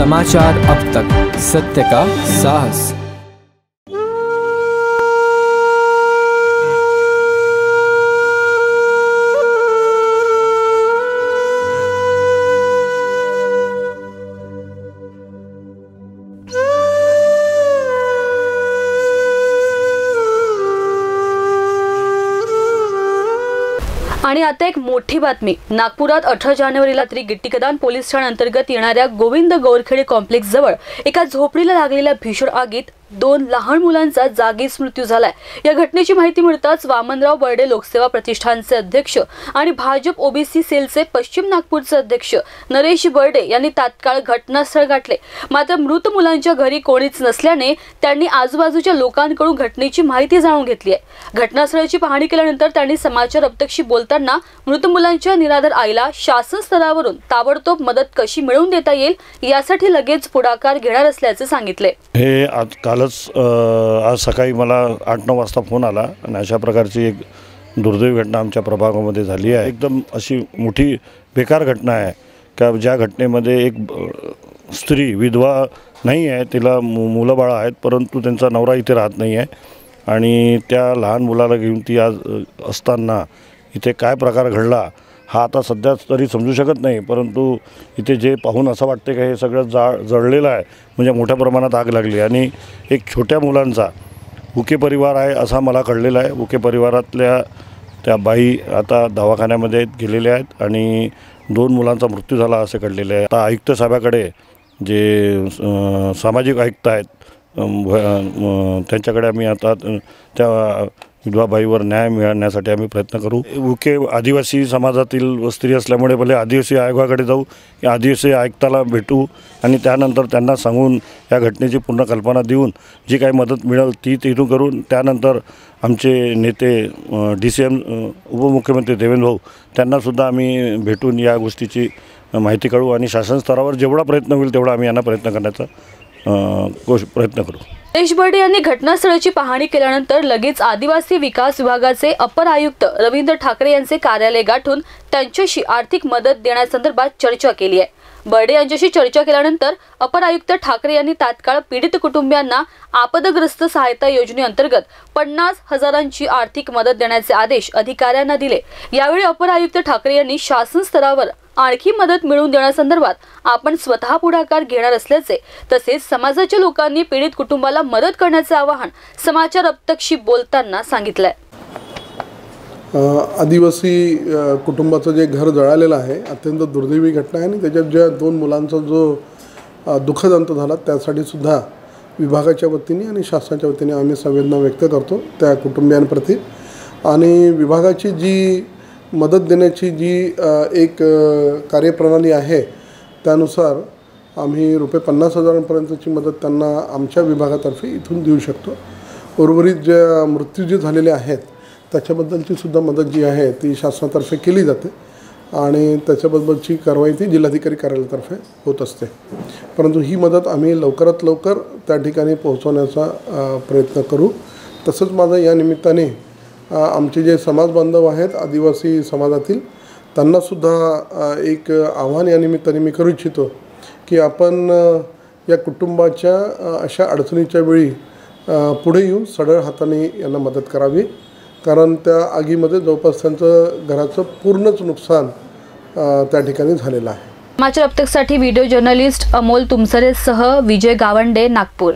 समाचार अब तक, सत्य का साहस। आणि आता एक मोठी बातमी। नागपुरात 18 जानेवारीला रात्री गिट्टीकदान पोलीस ठाण्या अंतर्गत येणाऱ्या गोविंद गौरखेडे कॉम्प्लेक्स जवळ एका झोपडीला लागलेल्या भीषण आगीत 2 लहान मुलांचा जागीच मृत्यू झालाय। या घटनेची माहिती मिळताच वामनराव बर्डे लोकसेवा प्रतिष्ठानचे अध्यक्ष आणि भाजप ओबीसी सेलचे पश्चिम नागपूरचे अध्यक्ष नरेश बर्डे यांनी तात्काळ घटनास्थळ गाठले। मात्र मृत मुलांच्या घरी कोणीच नसल्याने त्यांनी आजूबाजूच्या लोकांकडून घटनेची माहिती जाणून घेतली आहे। घटनास्थळाची पाहणी केल्यानंतर त्यांनी समाचार अपतक्षी बोलताना मृत मुलांच्या निराधार आईला शासन स्तरावरून ताबडतोब मदत कशी मिळवून देता येईल यासाठी लगेच पुढाकार घेणार असल्याचे सांगितले। हे आज सकाळी मला 8-9 वाजता फोन आला आणि अशा प्रकारची एक दुर्दैवी घटना आमच्या प्रभागामध्ये झाली आहे। एकदम अशी मोठी बेकार घटना आहे का ज्या घटनेमध्ये एक स्त्री विधवा नाही आहे, तिला मुलं बाळं आहेत, परंतु त्यांचा नवरा इथे राहत नाही आहे आणि त्या लहान मुलाला घेऊन ती आज असताना इथे काय प्रकार घडला हा आता सध्या तरी समजू शकत नाही। परंतु इथे जे पाहून असं वाटते का हे सगळं जळलेलं आहे, म्हणजे मोठ्या प्रमाणात आग लागली आणि एक छोट्या मुलांचा उके परिवार आहे असा मला कळलेलं आहे। उके परिवारातल्या त्या बाई आता दवाखान्यामध्ये गेलेल्या आहेत आणि 2 मुलांचा मृत्यू झाला असे कळलेले आहे। आता आयुक्त साहेबाकडे जे सामाजिक आयुक्त आहेत त्यांच्याकडे आम्ही आता त्या विधवा बाईवर न्याय मिळण्यासाठी आम्ही प्रयत्न करू। उके आदिवासी समाजातील स्त्री असल्यामुळे भले आदिवासी आयोगाकडे जाऊ, या आदिवासी आयुक्ताला भेटू आणि त्यानंतर त्यांना सांगून या घटनेची पूर्ण कल्पना देऊन जी काही मदत मिळेल ती तिथून करून त्यानंतर आमचे नेते DCM उपमुख्यमंत्री देवेंद्र भाऊ त्यांनासुद्धा आम्ही भेटून या गोष्टीची माहिती कळवू आणि शासन स्तरावर जेवढा प्रयत्न होईल तेवढा आम्ही यांना प्रयत्न करण्याचा प्रयत्न करू। नरेश बर्डे यांनी घटनास्थळाची पाहणी केल्यानंतर लगेच आदिवासी विकास विभागाचे अपर आयुक्त रवींद्र ठाकरे यांचे कार्यालय गाठून त्यांच्याशी आर्थिक मदत देण्यासंदर्भात चर्चा केली आहे। बर्डे यांच्याशी चर्चा केल्यानंतर अपर आयुक्त ठाकरे यांनी तात्काळ पीडित कुटुंबियांना आपदग्रस्त सहायता योजनेअंतर्गत 50,000ची आर्थिक मदत देण्याचे आदेश अधिकाऱ्यांना दिले। यावेळी अपर आयुक्त ठाकरे यांनी शासन स्तरावर आणखी मदत मिळवून देण्यासंदर्भात आपण स्वतः पुढाकार घेणार असल्याचे तसेच समाजाच्या लोकांनी पीडित कुटुंबाला मदत करण्याचे आवाहन समाचार अपतक्षी बोलताना सांगितले। आदिवासी कुटुंबाचं जे घर जळालेलं आहे अत्यंत दुर्दैवी घटना आहे आणि त्याच्यात ज्या 2 मुलांचा जो दुःखद अंत झाला त्यासाठी सुद्धा विभागाच्या वतीने आणि शासनाच्या वतीने आम्ही संवेदना व्यक्त करतो त्या कुटुंबियांप्रती। आणि विभागाची जी मदत देण्याची जी एक कार्यप्रणाली आहे त्यानुसार आम्ही ₹50,000पर्यंतची मदत त्यांना आमच्या विभागातर्फे इथून देऊ शकतो। उर्वरित ज्या मृत्यू जे झालेले आहेत त्याच्याबद्दलची सुद्धा मदत जी आहे ती शासनातर्फे केली जाते आणि त्याच्याबद्दलची कारवाई ती जिल्हाधिकारी कार्यालयातर्फे होत असते। परंतु ही मदत आम्ही लवकरात लवकर त्या ठिकाणी पोहोचवण्याचा प्रयत्न करू। तसंच माझं या निमित्ताने आमचे जे समाज बांधव आहेत आदिवासी समाजातील त्यांनासुद्धा एक आव्हान या निमित्ताने मी करू इच्छितो की आपण या कुटुंबाच्या अशा अडचणीच्या वेळी पुढे येऊन सढळ हाताने यांना मदत करावी, कारण त्या आगीमध्ये जवळपास त्यांचं घराचं पूर्णच नुकसान त्या ठिकाणी झालेलं आहे। समाचार अपतकसाठी व्हिडिओ जर्नलिस्ट अमोल तुमसरेसह विजय गावंडे, नागपूर।